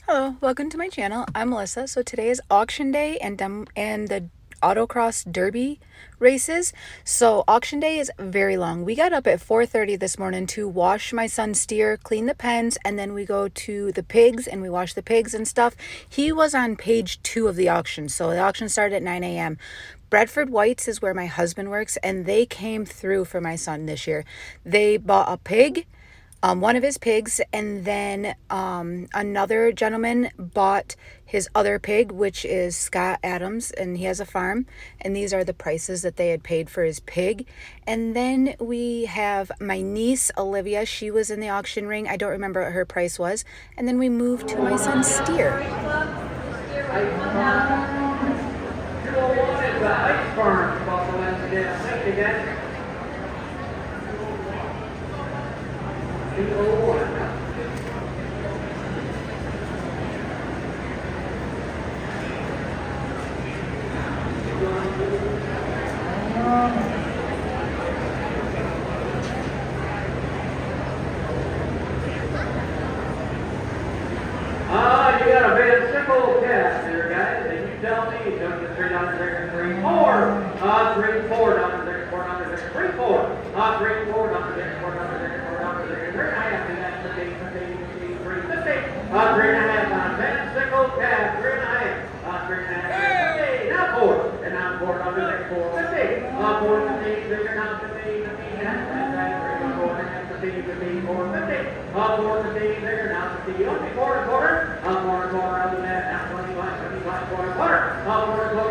Hello, welcome to my channel. I'm Melissa. So today is auction day and the Autocross Derby races. So auction day is very long. We got up at 4:30 this morning to wash my son's steer, clean the pens, and then we go to the pigs and we wash the pigs and stuff. He was on page 2 of the auction. So the auction started at 9 a.m. Bradford White's is where my husband works, and they came through for my son this year. They bought a pig, one of his pigs, and then another gentleman bought his other pig, which is Scott Adams, and he has a farm, and these are the prices that they had paid for his pig. And then we have my niece Olivia. She was in the auction ring. I don't remember what her price was. And then we moved to my son's steer. You got a big simple test there, guys, and you tell me, you don't get $3 there, 3, 4, 3, $4 there, $4 there, 3, 4, 3, $4 there, $4 there, $4 there, 3 and a half, and that's 15, 15, 3, 50, 3 and a half on 10, sickle test, 3 and a half, 3 and a half, 50, now 4, and now $4 there, 4, 50, 4, 15, there, now 15, 15, that's 4 and a half, 15, 15, 4, 50, 4, 15, there, now 50, only 4 quarter, other than that, now 25, 25, quarter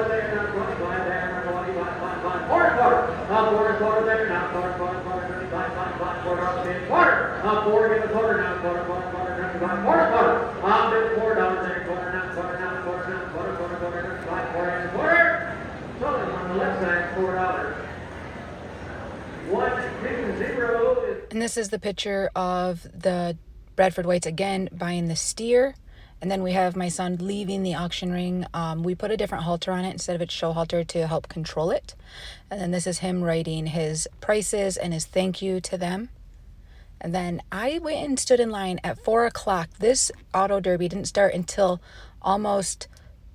there, now 25 there, 25, quarter there, now quarter, 25, quarter, up to quarter, give a quarter, now quarter, 25, quarter, $4 there, quarter, now, quarter, 25, quarter. So then on the left side, $4. 1, 2, 0. And this is the picture of the Bradford Whites again buying the steer. And then we have my son leaving the auction ring. We put a different halter on it instead of its show halter to help control it. And then this is him writing his prices and his thank you to them. And then I went and stood in line at 4 o'clock. This auto derby didn't start until almost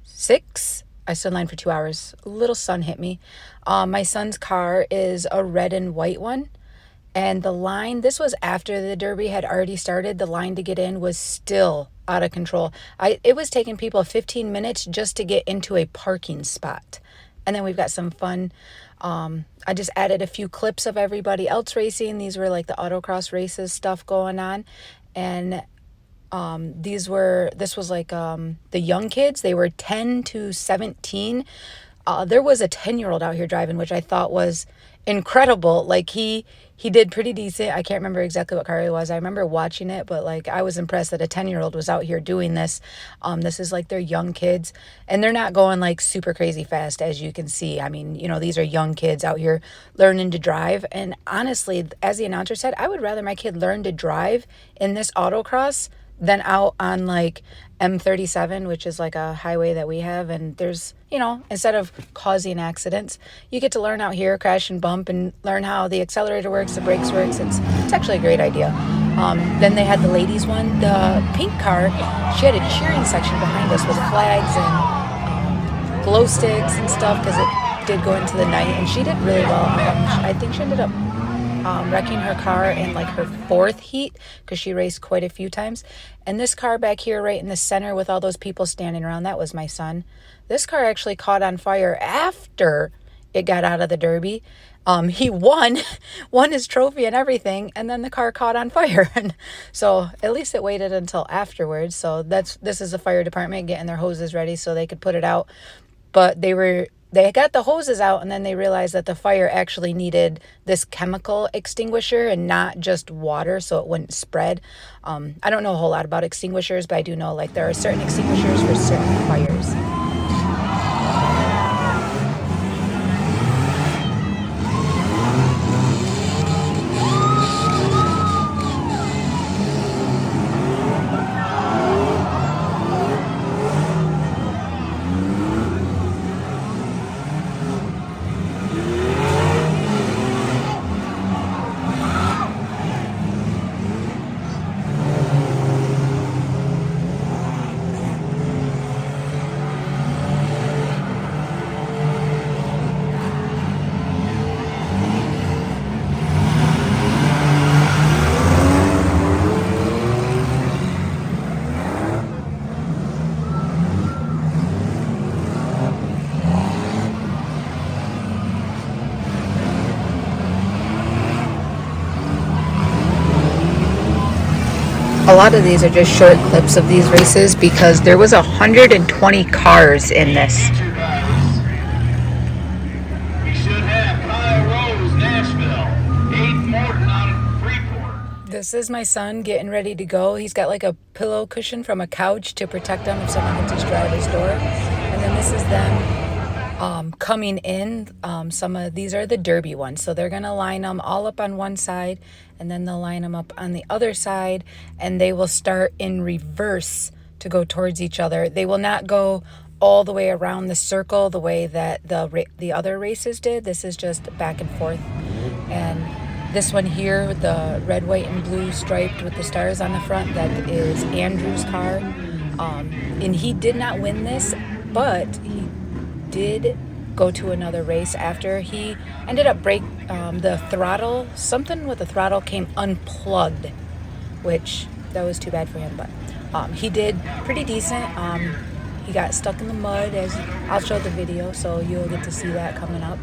6. I stood in line for 2 hours. A little sun hit me. My son's car is a red and white one. And the line, this was after the derby had already started. The line to get in was still out of control. It was taking people 15 minutes just to get into a parking spot. And then we've got some fun. I just added a few clips of everybody else racing. These were like the autocross races stuff going on. And this was like the young kids. They were 10 to 17. There was a 10-year-old out here driving, which I thought was incredible. Like he did pretty decent. I can't remember exactly what car he was. I remember watching it, but like I was impressed that a 10-year-old was out here doing this. This is like they're young kids, and they're not going like super crazy fast, as you can see. I mean, these are young kids out here learning to drive. And honestly, as the announcer said, I would rather my kid learn to drive in this autocross than out on like M37, which is like a highway that we have. And there's, instead of causing accidents, you get to learn out here, crash and bump, and learn how the accelerator works, the brakes works. It's actually a great idea. Then they had the ladies one, the pink car. She had a cheering section behind us with flags and glow sticks and stuff, because it did go into the night, and she did really well. I think she ended up wrecking her car in like her 4th heat, because she raced quite a few times. And this car back here right in the center with all those people standing around, that was my son. This car actually caught on fire after it got out of the derby. He won his trophy and everything, and then the car caught on fire. And so at least it waited until afterwards. So this is the fire department getting their hoses ready so they could put it out. But they got the hoses out, and then they realized that the fire actually needed this chemical extinguisher and not just water, so it wouldn't spread. I don't know a whole lot about extinguishers, but I do know like there are certain extinguishers for certain fires. A lot of these are just short clips of these races because there was 120 cars in this. This is my son getting ready to go. He's got like a pillow cushion from a couch to protect him if someone hits his driver's door. And then this is them coming in. Some of these are the derby ones. So they're going to line them all up on one side and then they'll line them up on the other side and they will start in reverse to go towards each other. They will not go all the way around the circle the way that the other races did. This is just back and forth. And this one here, the red, white, and blue striped with the stars on the front, that is Andrew's car. And he did not win this, but he did go to another race after. He ended up the throttle, something with the throttle came unplugged, which that was too bad for him, but he did pretty decent. He got stuck in the mud, as I'll show the video, so you'll get to see that coming up.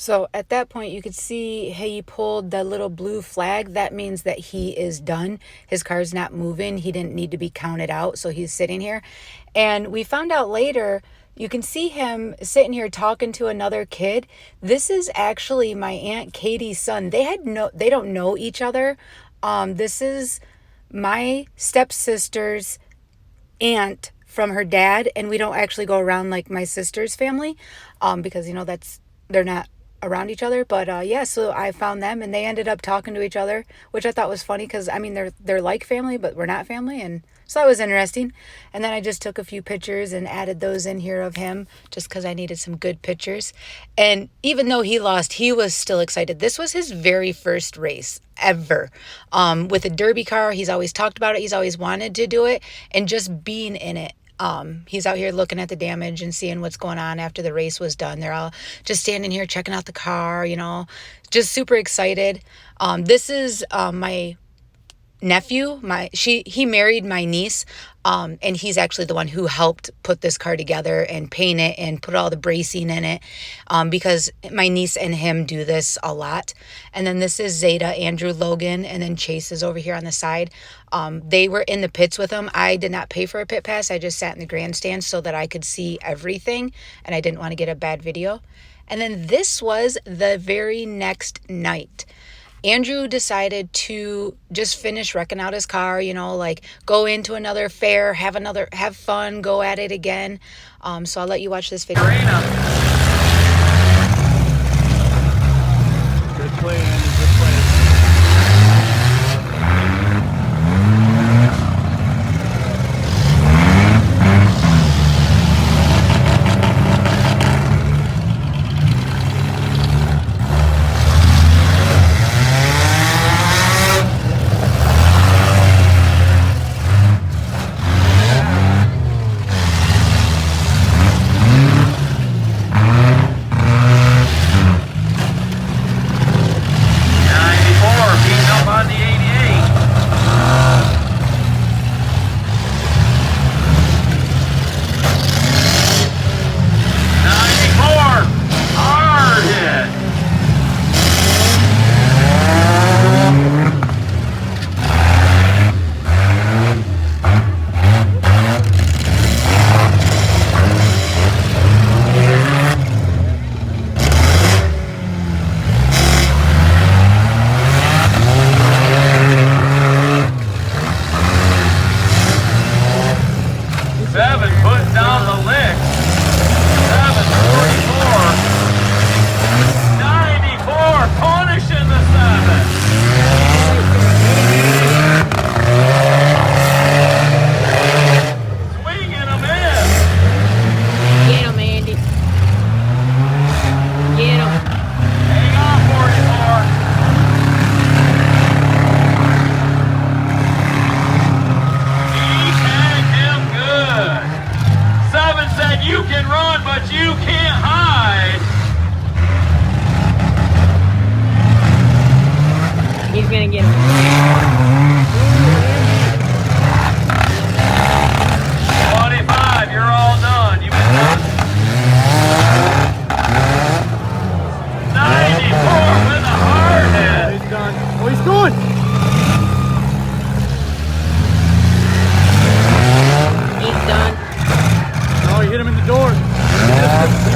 So at that point, you could see he pulled the little blue flag. That means that he is done. His car's not moving. He didn't need to be counted out. So he's sitting here. And we found out later, you can see him sitting here talking to another kid. This is actually my Aunt Katie's son. They don't know each other. This is my stepsister's aunt from her dad, and we don't actually go around like my sister's family, because they're not around each other. But yeah, so I found them and they ended up talking to each other, which I thought was funny because I mean they're like family, but we're not family, and so that was interesting. And then I just took a few pictures and added those in here of him just because I needed some good pictures. And even though he lost, he was still excited. This was his very first race ever, with a derby car. He's always talked about it. He's always wanted to do it, and just being in it. He's out here looking at the damage and seeing what's going on after the race was done. They're all just standing here checking out the car, just super excited. This is my nephew. He married my niece, and he's actually the one who helped put this car together and paint it and put all the bracing in it, because my niece and him do this a lot. And then this is Zeta, Andrew, Logan, and then Chase is over here on the side. They were in the pits with him. I did not pay for a pit pass. I just sat in the grandstand so that I could see everything, and I didn't want to get a bad video. And then this was the very next night. Andrew decided to just finish wrecking out his car, like go into another fair, have fun, go at it again. So I'll let you watch this video. Good play, Andy. Good play. 25, you're all done. You've been done. 94 with a hard hit. He's done. Oh, he's going. He's done. Oh, he hit him in the door. He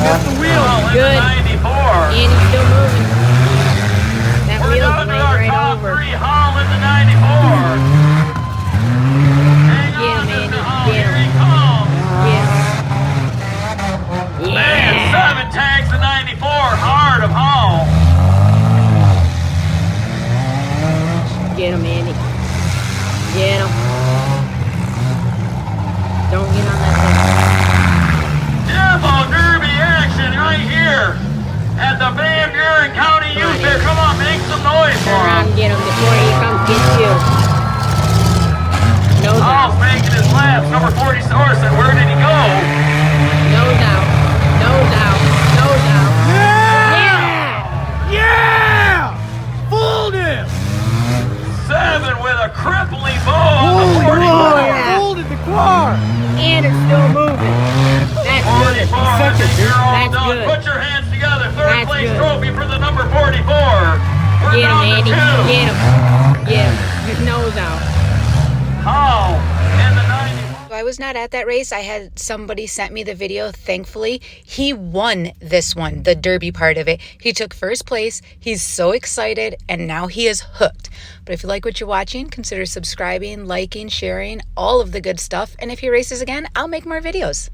missed the wheel. Good. 94. And he's still moving. That We're wheel's down to laid our right top over. three. Hall in the 94. Hang Get on, him, Andy. Mr. Hall. Get Here him. he comes. Yeah. Man, Yeah. 7 tags to 94. Hard of Hall. Get him, Andy. Get him. Don't get on that Demo Derby action right here at the Van Buren County Youth Fair. Come on, make some noise thing. for Turn around him. and get him before he comes get you. Nose Hall's out. making his laps. Number 40 Source, and where did he go? Nose out. Nose out. Nose out. Yeah! Yeah! Fooled him! 7 with a crippling blow on the Holy 44. Yeah. Folded the car! And it's still moving. That's good. 44, I think you're all That's done. good. Put your hands together. Third That's place good. trophy for the 44. We're Get him, down to Andy. 2. Get him. Get him. His nose out. Hall in the 90. So I was not at that race. I had somebody sent me the video. Thankfully, he won this one, the derby part of it. He took first place. He's so excited, and now he is hooked. But if you like what you're watching, consider subscribing, liking, sharing, all of the good stuff. And if he races again, I'll make more videos.